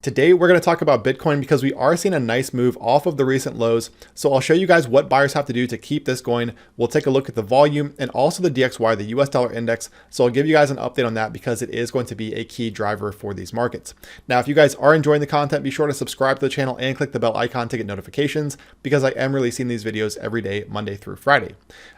Today, we're going to talk about Bitcoin because we are seeing a nice move off of the recent lows. So I'll show you guys what buyers have to do to keep this going. We'll take a look at the volume and also the DXY, the US dollar index. So I'll give you guys an update on that because it is going to be a key driver for these markets. Now, if you guys are enjoying the content, be sure to subscribe to the channel and click the bell icon to get notifications because I am releasing these videos every day, Monday through Friday.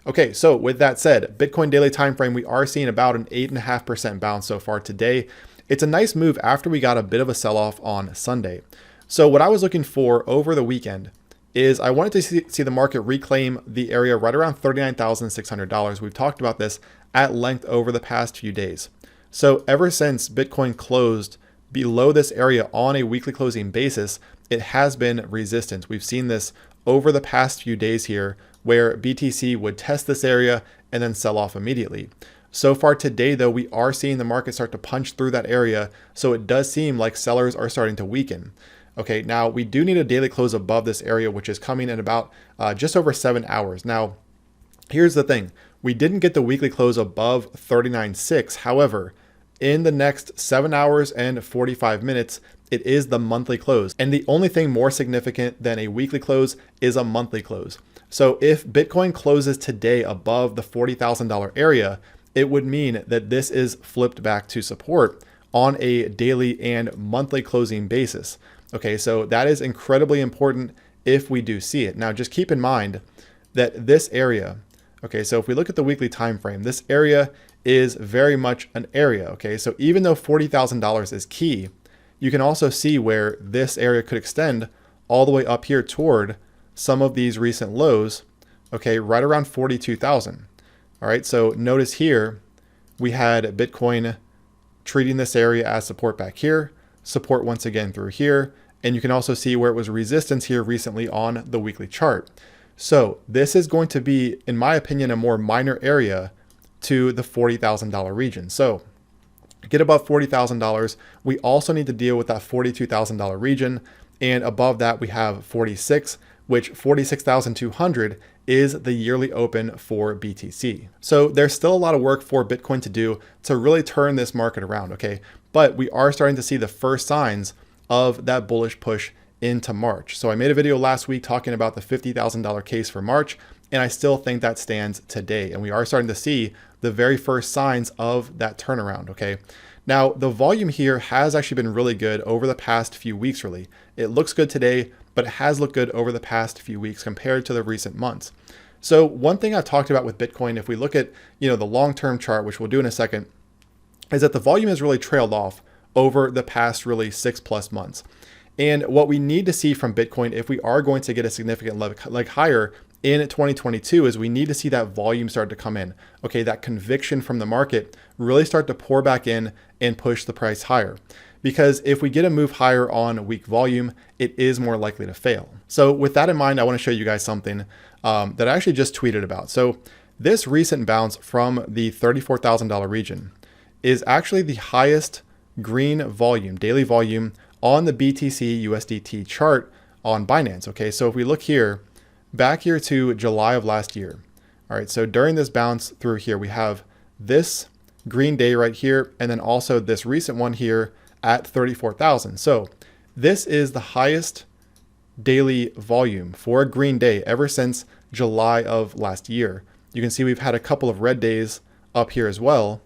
Okay, so with that said, Bitcoin daily time frame, we are seeing about an 8.5% bounce so far today. It's a nice move after we got a bit of a sell-off on Sunday. So what I was looking for over the weekend is I wanted to see the market reclaim the area right around $39,600. We've talked about this at length over the past few days. So ever since Bitcoin closed below this area on a weekly closing basis, it has been resistance. We've seen this over the past few days here where BTC would test this area and then sell off immediately. So far today, though, we are seeing the market start to punch through that area. So it does seem like sellers are starting to weaken. Okay, now we do need a daily close above this area, which is coming in about just over 7 hours. Now, here's the thing. We didn't get the weekly close above 39.6. However, in the next 7 hours and 45 minutes, it is the monthly close. And the only thing more significant than a weekly close is a monthly close. So if Bitcoin closes today above the $40,000 area, it would mean that this is flipped back to support on a daily and monthly closing basis. Okay, so that is incredibly important if we do see it. Now, just keep in mind that this area, okay, so if we look at the weekly time frame, this area is very much an area, okay? So even though $40,000 is key, you can also see where this area could extend all the way up here toward some of these recent lows, okay, right around 42,000. All right, so notice here, we had Bitcoin treating this area as support back here, support once again through here, and you can also see where it was resistance here recently on the weekly chart. So this is going to be, in my opinion, a more minor area to the $40,000 region. So get above $40,000. We also need to deal with that $42,000 region. And above that, we have 46, which 46,200 is the yearly open for BTC. So there's still a lot of work for Bitcoin to do to really turn this market around, okay? But we are starting to see the first signs of that bullish push into March. So I made a video last week talking about the $50,000 case for March, and I still think that stands today. And we are starting to see the very first signs of that turnaround, okay? Now, the volume here has actually been really good over the past few weeks, really. It looks good today, but it has looked good over the past few weeks compared to the recent months. So one thing I talked about with Bitcoin, if we look at, the long-term chart, which we'll do in a second, is that the volume has really trailed off over the past really 6+ months. And what we need to see from Bitcoin, if we are going to get a significant leg higher in 2022, is we need to see that volume start to come in. Okay, that conviction from the market really start to pour back in and push the price higher. Because if we get a move higher on weak volume, it is more likely to fail. So with that in mind, I want to show you guys something that I actually just tweeted about. So this recent bounce from the $34,000 region is actually the highest green volume, daily volume on the BTC USDT chart on Binance. Okay, so if we look here, back here to July of last year. All right, so during this bounce through here, we have this green day right here, and then also this recent one here at 34,000. So this is the highest daily volume for a green day ever since July of last year. You can see we've had a couple of red days up here as well.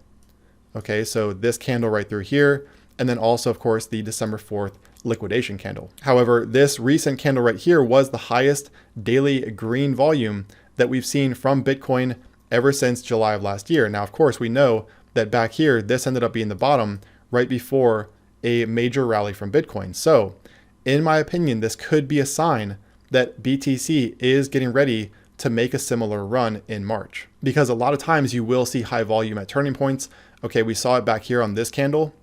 Okay, so this candle right through here, and then also, of course, the December 4th liquidation candle. However, this recent candle right here was the highest daily green volume that we've seen from Bitcoin ever since July of last year. Now, of course, we know that back here, this ended up being the bottom right before a major rally from Bitcoin. So in my opinion, this could be a sign that BTC is getting ready to make a similar run in March, because a lot of times you will see high volume at turning points. Okay, we saw it back here on this candle.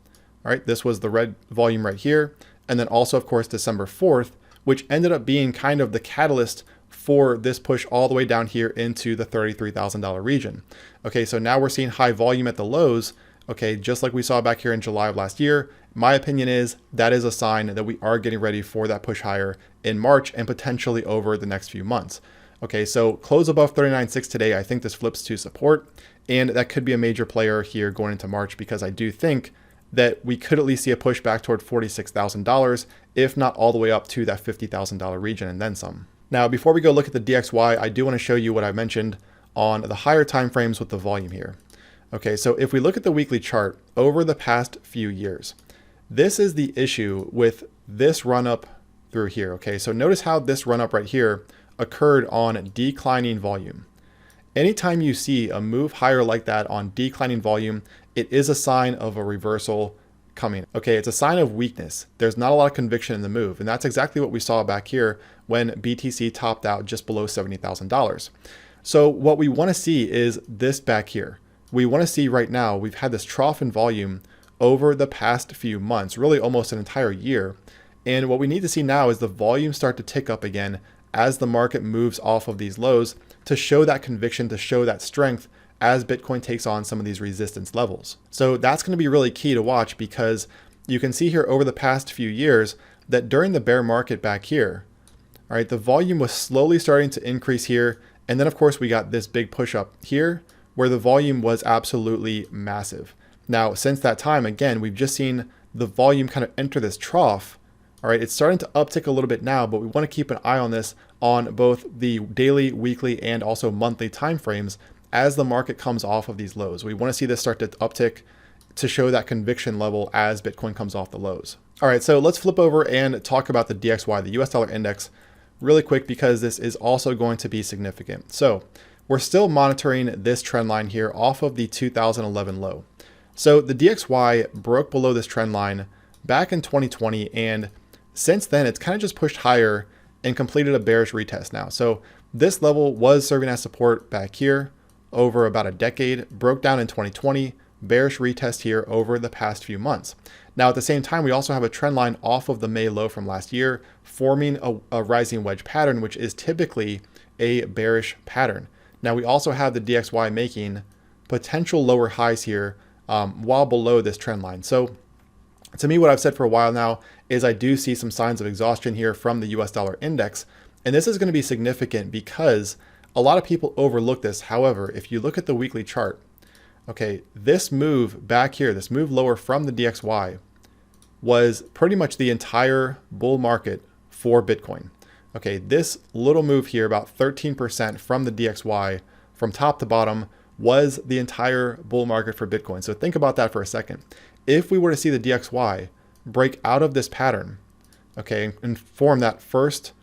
All right, this was the red volume right here. And then also, of course, December 4th, which ended up being kind of the catalyst for this push all the way down here into the $33,000 region. Okay, so now we're seeing high volume at the lows, okay, just like we saw back here in July of last year. My opinion is that is a sign that we are getting ready for that push higher in March and potentially over the next few months. Okay, so close above 39.6 today. I think this flips to support, and that could be a major player here going into March, because I do think that we could at least see a push back toward $46,000, if not all the way up to that $50,000 region and then some. Now, before we go look at the DXY, I do want to show you what I mentioned on the higher time frames with the volume here. Okay, so if we look at the weekly chart over the past few years, this is the issue with this run up through here. Okay, so notice how this run up right here occurred on declining volume. Anytime you see a move higher like that on declining volume, it is a sign of a reversal coming. Okay, it's a sign of weakness. There's not a lot of conviction in the move, and that's exactly what we saw back here when BTC topped out just below $70,000. So what we want to see is this back here. We want to see right now, we've had this trough in volume over the past few months, really almost an entire year. And what we need to see now is the volume start to tick up again as the market moves off of these lows to show that conviction, to show that strength as Bitcoin takes on some of these resistance levels. So that's going to be really key to watch, because you can see here over the past few years that during the bear market back here, all right, the volume was slowly starting to increase here. And then of course we got this big push up here where the volume was absolutely massive. Now, since that time, again, we've just seen the volume kind of enter this trough. All right, it's starting to uptick a little bit now, but we want to keep an eye on this on both the daily, weekly, and also monthly timeframes as the market comes off of these lows. We want to see this start to uptick to show that conviction level as Bitcoin comes off the lows. All right, so let's flip over and talk about the DXY, the US dollar index, really quick, because this is also going to be significant. So we're still monitoring this trend line here off of the 2011 low. So the DXY broke below this trend line back in 2020, and since then it's kind of just pushed higher and completed a bearish retest now. So this level was serving as support back here over about a decade, broke down in 2020, bearish retest here over the past few months. Now at the same time, we also have a trend line off of the May low from last year, forming a rising wedge pattern, which is typically a bearish pattern. Now we also have the DXY making potential lower highs here while below this trend line. So to me, what I've said for a while now is I do see some signs of exhaustion here from the US dollar index. And this is going to be significant because a lot of people overlook this. However, if you look at the weekly chart, okay, this move back here, this move lower from the DXY was pretty much the entire bull market for Bitcoin. Okay, this little move here, about 13% from the DXY from top to bottom, was the entire bull market for Bitcoin. So think about that for a second. If we were to see the DXY break out of this pattern, okay, and form that first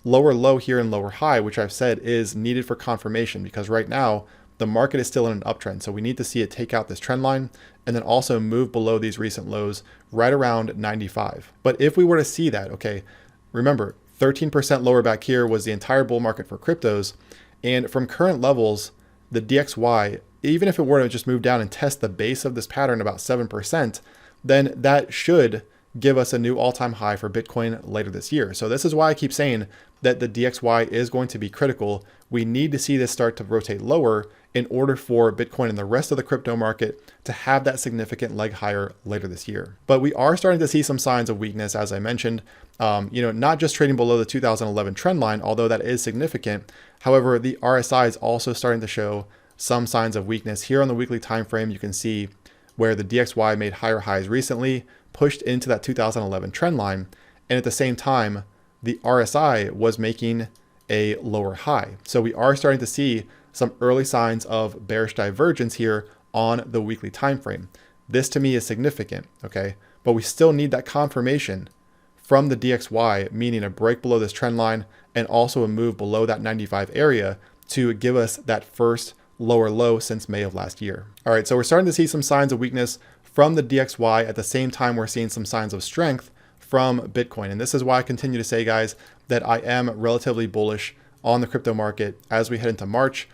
lower low here and lower high, which I've said is needed for confirmation, because right now the market is still in an uptrend. So we need to see it take out this trend line and then also move below these recent lows right around 95. But if we were to see that, okay, remember 13% lower back here was the entire bull market for cryptos. And from current levels, the DXY, even if it were to just move down and test the base of this pattern about 7%, then that should give us a new all-time high for Bitcoin later this year. So this is why I keep saying that the DXY is going to be critical. We need to see this start to rotate lower in order for Bitcoin and the rest of the crypto market to have that significant leg higher later this year. But we are starting to see some signs of weakness, as I mentioned, not just trading below the 2011 trend line, although that is significant. However, the RSI is also starting to show some signs of weakness. Here on the weekly time frame, you can see where the DXY made higher highs recently, pushed into that 2011 trend line, and at the same time, the RSI was making a lower high. So we are starting to see some early signs of bearish divergence here on the weekly time frame. This to me is significant, okay? But we still need that confirmation from the DXY, meaning a break below this trend line and also a move below that 95 area to give us that first lower low since May of last year. All right, so we're starting to see some signs of weakness from the DXY. At the same time, we're seeing some signs of strength from Bitcoin. And this is why I continue to say, guys, that I am relatively bullish on the crypto market as we head into March.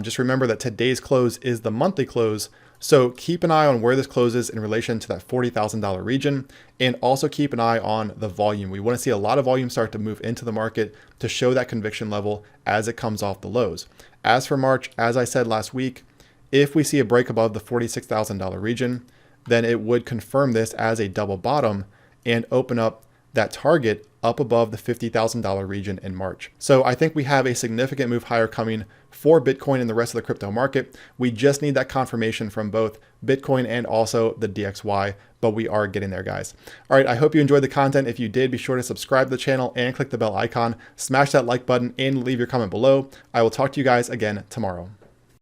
Just remember that today's close is the monthly close. So keep an eye on where this closes in relation to that $40,000 region, and also keep an eye on the volume. We want to see a lot of volume start to move into the market to show that conviction level as it comes off the lows. As for March, as I said last week, if we see a break above the $46,000 region, then it would confirm this as a double bottom and open up that target up above the $50,000 region in March. So I think we have a significant move higher coming for Bitcoin and the rest of the crypto market. We just need that confirmation from both Bitcoin and also the DXY, but we are getting there, guys. All right, I hope you enjoyed the content. If you did, be sure to subscribe to the channel and click the bell icon, smash that like button, and leave your comment below. I will talk to you guys again tomorrow.